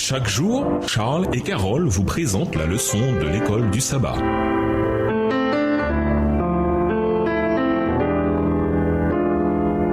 Chaque jour, Charles et Carole vous présentent la leçon de l'école du sabbat.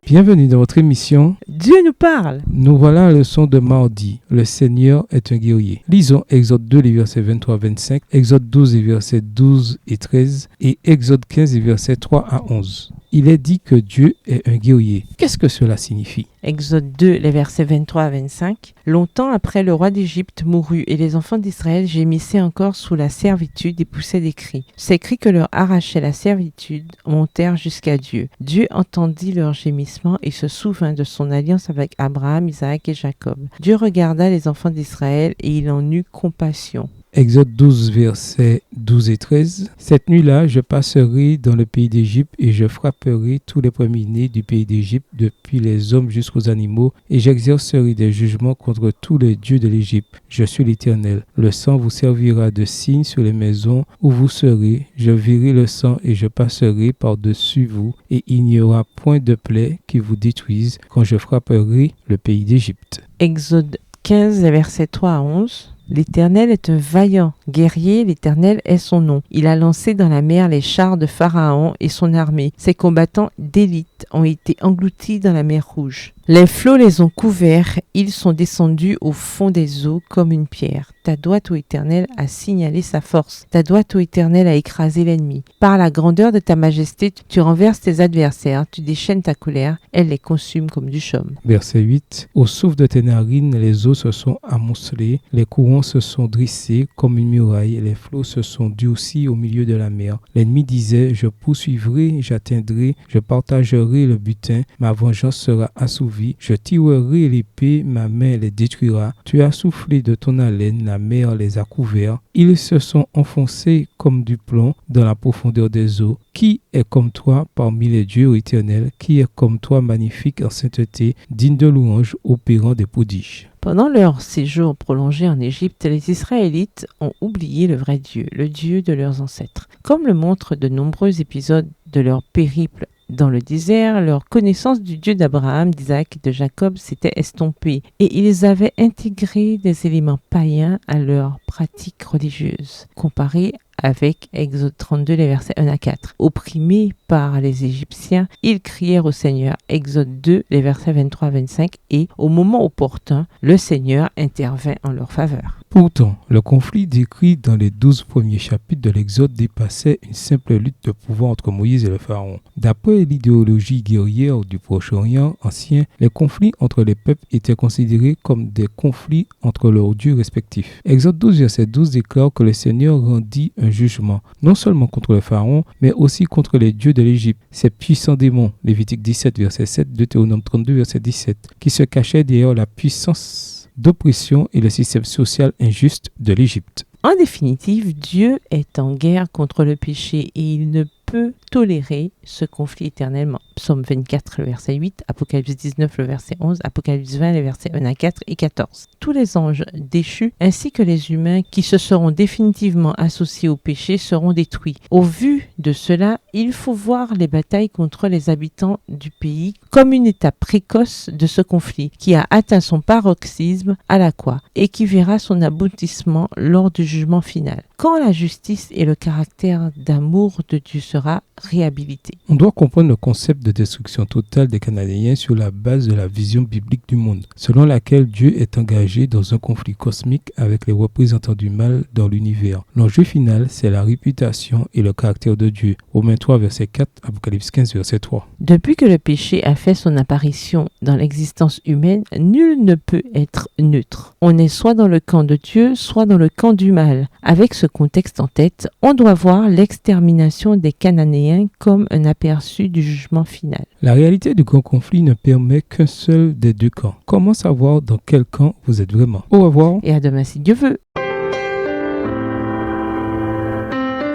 Bienvenue dans votre émission Dieu nous parle. Nous voilà à la leçon de mardi. Le Seigneur est un guerrier. Lisons Exode 2, les versets 23 à 25, Exode 12, les versets 12 et 13 et Exode 15, les versets 3 à 11. Il est dit que Dieu est un guerrier. Qu'est-ce que cela signifie? Exode 2, les versets 23 à 25. Longtemps après, le roi d'Égypte mourut et les enfants d'Israël gémissaient encore sous la servitude et poussaient des cris. Ces cris que leur arrachait la servitude montèrent jusqu'à Dieu. Dieu entendit leurs gémissements et se souvint de son alliance avec Abraham, Isaac et Jacob. Dieu regarda les enfants d'Israël et il en eut compassion. Exode 12, versets 12 et 13. Cette nuit-là, je passerai dans le pays d'Égypte et je frapperai tous les premiers-nés du pays d'Égypte, depuis les hommes jusqu'aux animaux, et j'exercerai des jugements contre tous les dieux de l'Égypte. Je suis l'Éternel. Le sang vous servira de signe sur les maisons où vous serez. Je verrai le sang et je passerai par-dessus vous, et il n'y aura point de plaie qui vous détruise quand je frapperai le pays d'Égypte. Exode 15, les versets 3 à 11. L'Éternel est un vaillant guerrier, l'Éternel est son nom. Il a lancé dans la mer les chars de Pharaon et son armée. Ses combattants d'élite ont été engloutis dans la mer Rouge. Les flots les ont couverts, ils sont descendus au fond des eaux comme une pierre. Ta droite, ô Éternel, a signalé sa force. Ta droite, ô Éternel, a écrasé l'ennemi. Par la grandeur de ta majesté, tu renverses tes adversaires, tu déchaînes ta colère, elle les consume comme du chaume. Verset 8. Au souffle de tes narines, les eaux se sont amoncelées, les courants se sont dressés comme une muraille, les flots se sont durcis au milieu de la mer. L'ennemi disait, je poursuivrai, j'atteindrai, je partagerai le butin, ma vengeance sera assouvie. Je tirerai l'épée, ma main les détruira. Tu as soufflé de ton haleine, la mer les a couverts. Ils se sont enfoncés comme du plomb dans la profondeur des eaux. Qui est comme toi parmi les dieux éternels? Qui est comme toi magnifique en sainteté, digne de louange, opérant des prodiges? Pendant leur séjour prolongé en Égypte, les Israélites ont oublié le vrai Dieu, le Dieu de leurs ancêtres. Comme le montrent de nombreux épisodes de leur périple dans le désert, leur connaissance du Dieu d'Abraham, d'Isaac et de Jacob s'était estompée et ils avaient intégré des éléments païens à leur pratique religieuse, comparée avec Exode 32, les versets 1 à 4. Opprimés par les Égyptiens, ils crièrent au Seigneur. Exode 2, les versets 23 à 25. Et au moment opportun, le Seigneur intervint en leur faveur. Pourtant, le conflit décrit dans les 12 premiers chapitres de l'Exode dépassait une simple lutte de pouvoir entre Moïse et le Pharaon. D'après l'idéologie guerrière du Proche-Orient ancien, les conflits entre les peuples étaient considérés comme des conflits entre leurs dieux respectifs. Exode 12, verset 12 déclare que le Seigneur rendit un jugement, non seulement contre le Pharaon, mais aussi contre les dieux de l'Égypte, ces puissants démons, Lévitique 17, verset 7, Deutéronome 32, verset 17, qui se cachaient derrière la puissance d'oppression et le système social injuste de l'Égypte. En définitive, Dieu est en guerre contre le péché et il ne peut tolérer ce conflit éternellement. Psaume 24, le verset 8, Apocalypse 19, le verset 11, Apocalypse 20, les versets 1 à 4 et 14. Tous les anges déchus ainsi que les humains qui se seront définitivement associés au péché seront détruits. Au vu de cela, il faut voir les batailles contre les habitants du pays comme une étape précoce de ce conflit qui a atteint son paroxysme à la croix et qui verra son aboutissement lors du jugement final, quand la justice et le caractère d'amour de Dieu sera réhabilité. On doit comprendre le concept de destruction totale des Cananéens sur la base de la vision biblique du monde, selon laquelle Dieu est engagé dans un conflit cosmique avec les représentants du mal dans l'univers. L'enjeu final, c'est la réputation et le caractère de Dieu. Romains 3, verset 4, Apocalypse 15, verset 3. Depuis que le péché a fait son apparition dans l'existence humaine, nul ne peut être neutre. On est soit dans le camp de Dieu, soit dans le camp du mal. Avec ce contexte en tête, on doit voir l'extermination des Cananéens comme un aperçu du jugement final. La réalité du grand conflit ne permet qu'un seul des deux camps. Comment savoir dans quel camp vous êtes vraiment? Au revoir. Et à demain si Dieu veut.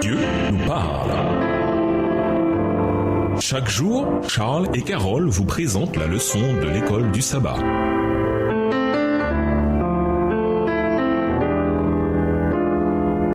Dieu nous parle. Chaque jour, Charles et Carole vous présentent la leçon de l'école du sabbat.